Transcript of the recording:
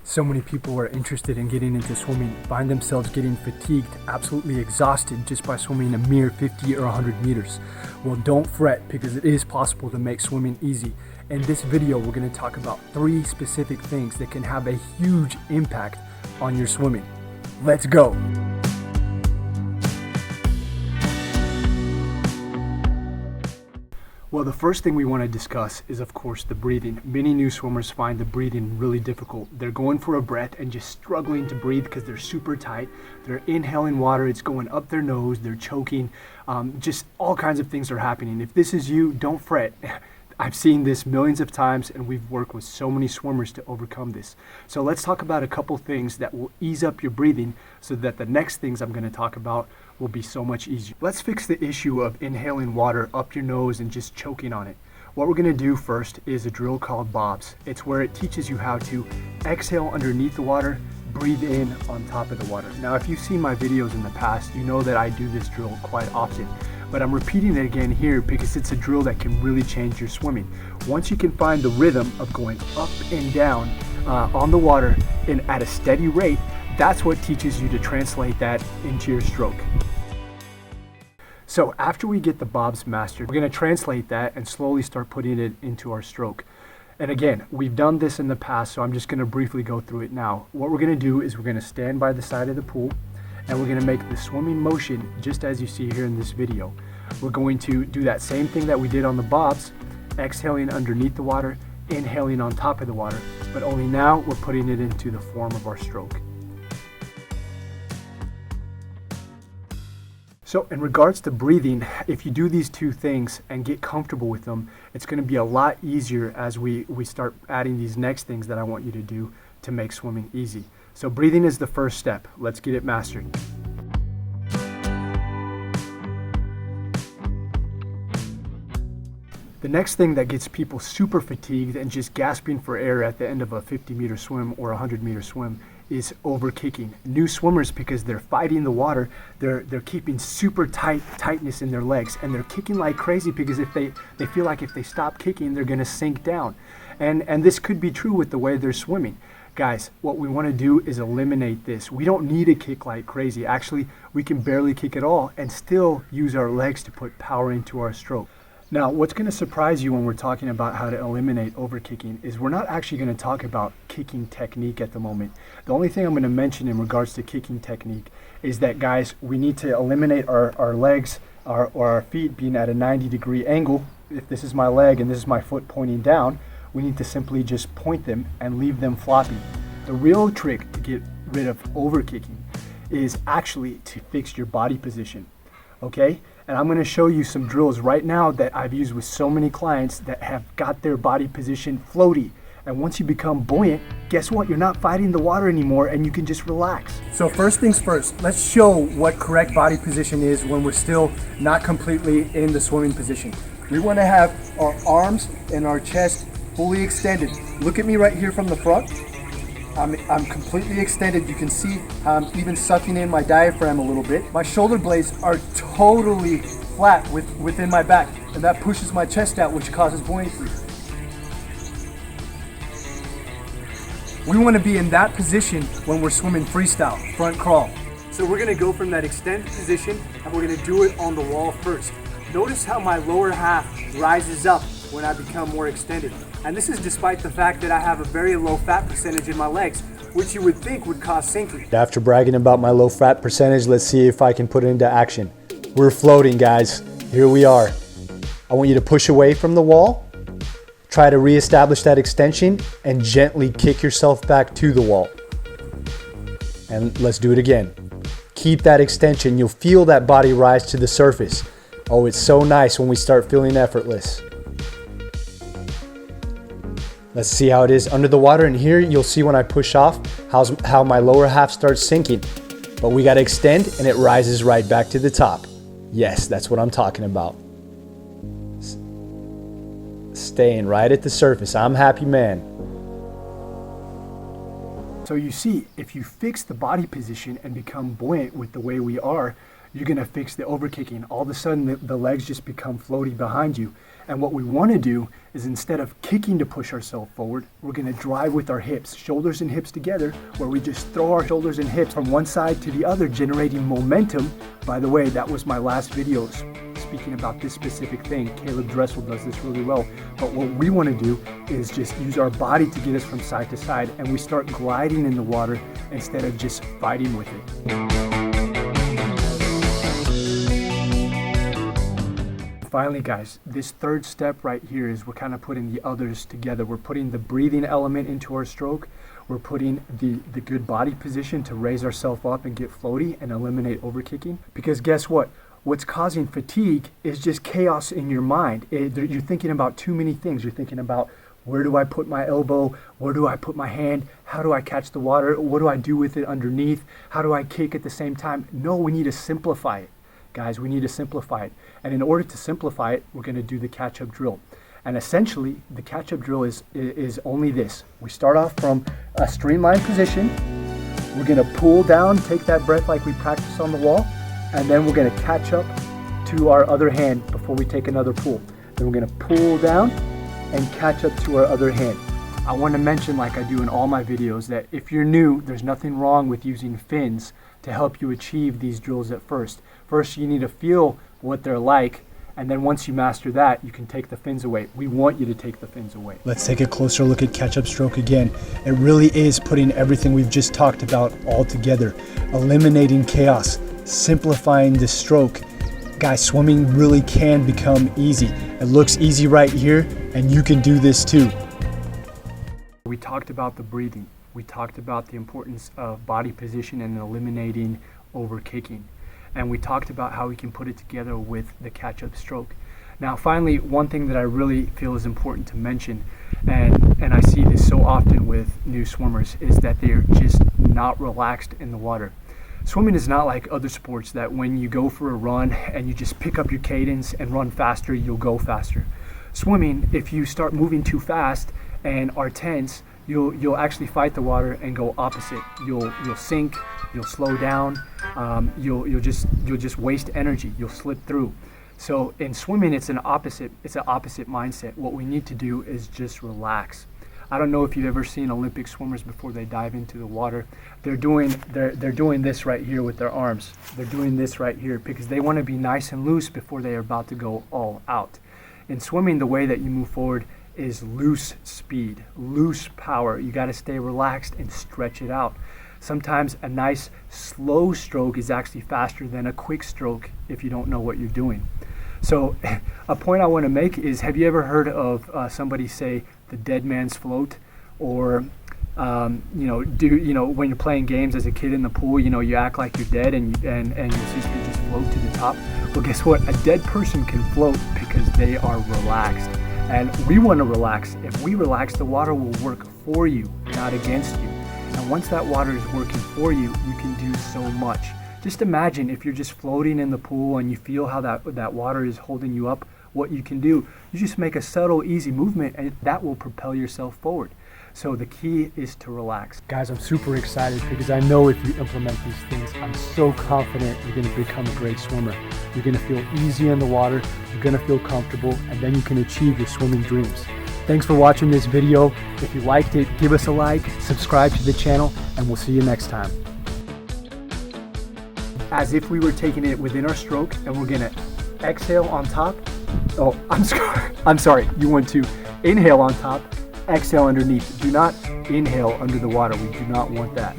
So many people who are interested in getting into swimming find themselves getting fatigued, absolutely exhausted just by swimming a mere 50 or 100 meters. Well, don't fret, because it is possible to make swimming easy. In this video, we're going to talk about 3 specific things that can have a huge impact on your swimming. Let's go. Well, the first thing we want to discuss is, of course, the breathing. Many new swimmers find the breathing really difficult. They're going for a breath and just struggling to breathe because they're super tight. They're inhaling water, it's going up their nose, they're choking. Just all kinds of things are happening. If this is you, don't fret. I've seen this millions of times, and we've worked with so many swimmers to overcome this. So let's talk about a couple things that will ease up your breathing so that the next things I'm going to talk about will be so much easier. Let's fix the issue of inhaling water up your nose and just choking on it. What we're going to do first is a drill called Bobs. It's where it teaches you how to exhale underneath the water, breathe in on top of the water. Now, if you've seen my videos in the past, you know that I do this drill quite often. But I'm repeating it again here because it's a drill that can really change your swimming. Once you can find the rhythm of going up and down on the water and at a steady rate, that's what teaches you to translate that into your stroke. So after we get the Bobs mastered, we're going to translate that and slowly start putting it into our stroke. And again, we've done this in the past, so I'm just going to briefly go through it now. What we're going to do is we're going to stand by the side of the pool, and we're going to make the swimming motion just as you see here in this video. We're going to do that same thing that we did on the Bobs, exhaling underneath the water, inhaling on top of the water, but only now we're putting it into the form of our stroke. So in regards to breathing, if you do these 2 things and get comfortable with them, it's going to be a lot easier as we start adding these next things that I want you to do to make swimming easy. So breathing is the first step. Let's get it mastered. The next thing that gets people super fatigued and just gasping for air at the end of a 50-meter swim or a 100-meter swim is over kicking. New swimmers, because they're fighting the water, they're keeping super tightness in their legs, and they're kicking like crazy because if they feel like if they stop kicking, they're going to sink down. And this could be true with the way they're swimming. Guys, what we want to do is eliminate this. We don't need to kick like crazy. Actually, we can barely kick at all and still use our legs to put power into our stroke. Now, what's going to surprise you when we're talking about how to eliminate overkicking is we're not actually going to talk about kicking technique at the moment. The only thing I'm going to mention in regards to kicking technique is that, guys, we need to eliminate our legs or our feet being at a 90-degree angle. If this is my leg and this is my foot pointing down, we need to simply just point them and leave them floppy. The real trick to get rid of overkicking is actually to fix your body position, okay? And I'm going to show you some drills right now that I've used with so many clients that have got their body position floaty. And once you become buoyant, guess what? You're not fighting the water anymore and you can just relax. So first things first, let's show what correct body position is when we're still not completely in the swimming position. We want to have our arms and our chest fully extended. Look at me right here from the front. I'm completely extended. You can see how I'm even sucking in my diaphragm a little bit. My shoulder blades are totally flat within my back, and that pushes my chest out, which causes buoyancy. We want to be in that position when we're swimming freestyle, front crawl. So we're going to go from that extended position, and we're going to do it on the wall first. Notice how my lower half rises up when I become more extended. And this is despite the fact that I have a very low fat percentage in my legs, which you would think would cause sinking. After bragging about my low fat percentage, let's see if I can put it into action. We're floating, guys. Here we are. I want you to push away from the wall, try to reestablish that extension, and gently kick yourself back to the wall. And let's do it again. Keep that extension. You'll feel that body rise to the surface. Oh, it's so nice when we start feeling effortless. Let's see how it is under the water, and here you'll see when I push off how my lower half starts sinking. But we got to extend and it rises right back to the top. Yes, that's what I'm talking about. Staying right at the surface. I'm happy man. So you see, if you fix the body position and become buoyant with the way we are, you're gonna fix the overkicking. All of a sudden the legs just become floaty behind you. And what we wanna do is, instead of kicking to push ourselves forward, we're gonna drive with our hips, shoulders and hips together, where we just throw our shoulders and hips from one side to the other, generating momentum. By the way, that was my last video speaking about this specific thing. Caleb Dressel does this really well. But what we wanna do is just use our body to get us from side to side, and we start gliding in the water instead of just fighting with it. Finally, guys, this third step right here is we're kind of putting the others together. We're putting the breathing element into our stroke. We're putting the good body position to raise ourselves up and get floaty and eliminate overkicking. Because guess what? What's causing fatigue is just chaos in your mind. You're thinking about too many things. You're thinking about, where do I put my elbow? Where do I put my hand? How do I catch the water? What do I do with it underneath? How do I kick at the same time? No, we need to simplify it. Guys, we need to simplify it. And in order to simplify it, we're going to do the catch-up drill. And essentially, the catch-up drill is only this. We start off from a streamlined position. We're going to pull down, take that breath like we practice on the wall, and then we're going to catch up to our other hand before we take another pull. Then we're going to pull down and catch up to our other hand. I want to mention, like I do in all my videos, that if you're new, there's nothing wrong with using fins to help you achieve these drills at first. First, you need to feel what they're like, and then once you master that, you can take the fins away. We want you to take the fins away. Let's take a closer look at catch-up stroke again. It really is putting everything we've just talked about all together, eliminating chaos, simplifying the stroke. Guys, swimming really can become easy. It looks easy right here, and you can do this too. We talked about the breathing. We talked about the importance of body position and eliminating overkicking. And we talked about how we can put it together with the catch-up stroke. Now, finally, one thing that I really feel is important to mention, and I see this so often with new swimmers, is that they're just not relaxed in the water. Swimming is not like other sports that when you go for a run and you just pick up your cadence and run faster, you'll go faster. Swimming, if you start moving too fast and are tense, you'll actually fight the water and go opposite. You'll sink, you'll slow down, you'll just waste energy, you'll slip through. So in swimming, it's an opposite mindset. What we need to do is just relax. I don't know if you've ever seen Olympic swimmers before they dive into the water. They're doing this right here with their arms. They're doing this right here because they want to be nice and loose before they are about to go all out. In swimming, the way that you move forward is loose speed, loose power. You got to stay relaxed and stretch it out. Sometimes a nice slow stroke is actually faster than a quick stroke if you don't know what you're doing. So a point I want to make is, have you ever heard of somebody say the dead man's float? Or when you're playing games as a kid in the pool, you act like you're dead and you just float to the top. Well, guess what? A dead person can float because they are relaxed. And we want to relax. If we relax, the water will work for you, not against you. And once that water is working for you, you can do so much. Just imagine if you're just floating in the pool and you feel how that water is holding you up, what you can do. You just make a subtle, easy movement, and that will propel yourself forward. So the key is to relax. Guys, I'm super excited because I know if you implement these things, I'm so confident you're going to become a great swimmer. You're going to feel easy in the water, you're going to feel comfortable, and then you can achieve your swimming dreams. Thanks for watching this video. If you liked it, give us a like, subscribe to the channel, and we'll see you next time. As if we were taking it within our stroke, and we're gonna exhale on top. Oh, I'm sorry. You want to inhale on top, exhale underneath. Do not inhale under the water. We do not want that.